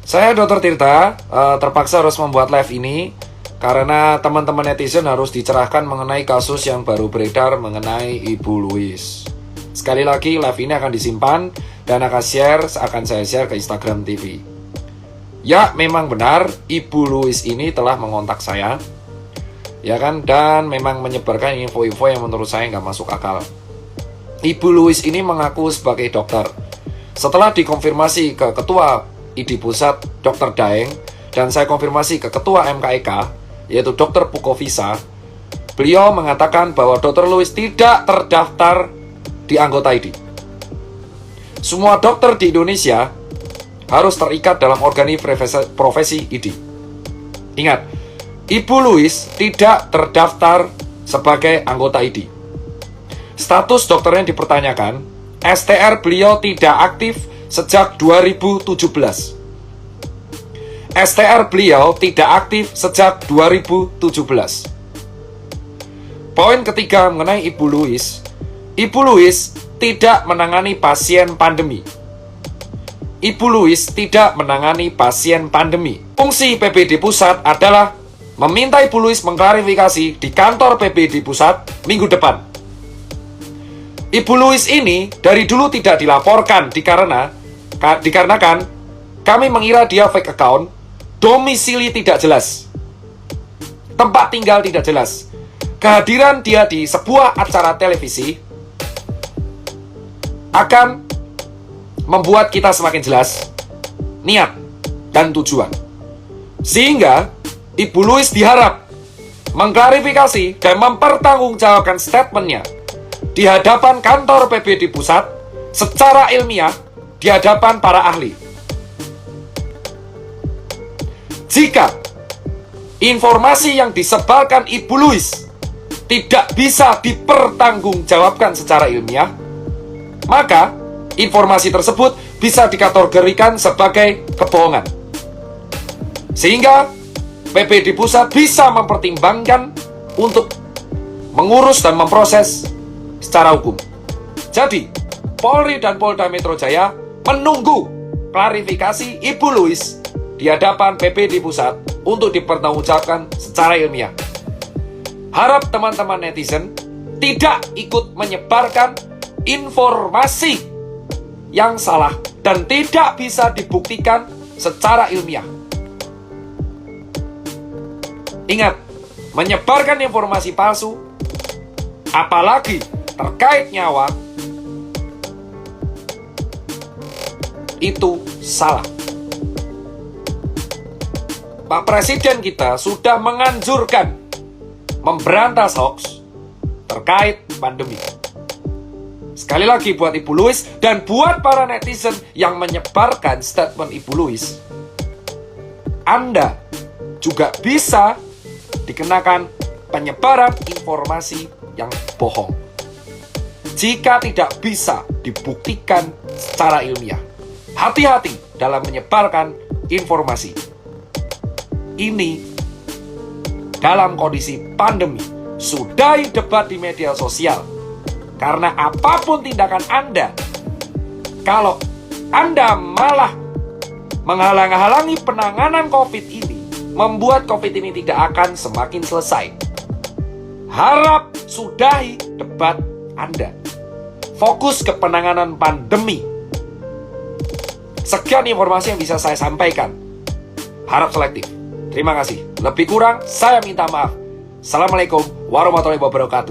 Saya Dr. Tirta, terpaksa harus membuat live ini karena teman-teman netizen harus dicerahkan mengenai kasus yang baru beredar mengenai Ibu Louis. Sekali lagi, live ini akan disimpan dan akan saya share ke Instagram TV. Ya, memang benar, Ibu Louis ini telah mengontak saya, ya kan, dan memang menyebarkan info-info yang menurut saya nggak masuk akal. Ibu Louis ini mengaku sebagai dokter. Setelah dikonfirmasi ke Ketua ID Pusat, Dr. Daeng, dan saya konfirmasi ke Ketua MKEK, yaitu Dr. Pukovisa, beliau mengatakan bahwa Dr. Louis tidak terdaftar di anggota ID. Semua dokter di Indonesia harus terikat dalam profesi ID. Ingat, Ibu Louis tidak terdaftar sebagai anggota ID. Status dokternya dipertanyakan, STR beliau tidak aktif sejak 2017. STR beliau tidak aktif sejak 2017. Poin ketiga mengenai Ibu Louis. Ibu Louis tidak menangani pasien pandemi. Ibu Louis tidak menangani pasien pandemi. Fungsi PBD Pusat adalah meminta Ibu Louis mengklarifikasi di kantor PBD Pusat minggu depan. Ibu Louis ini dari dulu tidak dilaporkan dikarenakan kami mengira dia fake account, domisili tidak jelas, tempat tinggal tidak jelas. Kehadiran dia di sebuah acara televisi akan membuat kita semakin jelas niat dan tujuan. Sehingga Ibu Louis diharap mengklarifikasi dan mempertanggungjawabkan statementnya di hadapan kantor PBD Pusat secara ilmiah di hadapan para ahli. Jika informasi yang disebarkan Ibu Louis tidak bisa dipertanggungjawabkan secara ilmiah, maka informasi tersebut bisa dikategorikan sebagai kebohongan. Sehingga PBD Pusat bisa mempertimbangkan untuk mengurus dan memproses secara hukum. Jadi, Polri dan Polda Metro Jaya menunggu klarifikasi Ibu Louis di hadapan PBD Pusat untuk dipertanggungjawabkan secara ilmiah. Harap teman-teman netizen tidak ikut menyebarkan informasi yang salah dan tidak bisa dibuktikan secara ilmiah. Ingat, menyebarkan informasi palsu, apalagi terkait nyawa, itu salah. Pak Presiden kita sudah menganjurkan memberantas hoax terkait pandemi. Sekali lagi buat Ibu Louis dan buat para netizen yang menyebarkan statement Ibu Louis, Anda juga bisa dikenakan penyebaran informasi yang bohong jika tidak bisa dibuktikan secara ilmiah. Hati-hati dalam menyebarkan informasi. Ini dalam kondisi pandemi. Sudahi debat di media sosial. Karena apapun tindakan Anda, kalau Anda malah menghalang-halangi penanganan COVID ini, membuat COVID ini tidak akan semakin selesai. Harap sudahi debat Anda. Fokus ke penanganan pandemi. Sekian informasi yang bisa saya sampaikan. Harap selektif. Terima kasih. Lebih kurang, saya minta maaf. Assalamualaikum warahmatullahi wabarakatuh.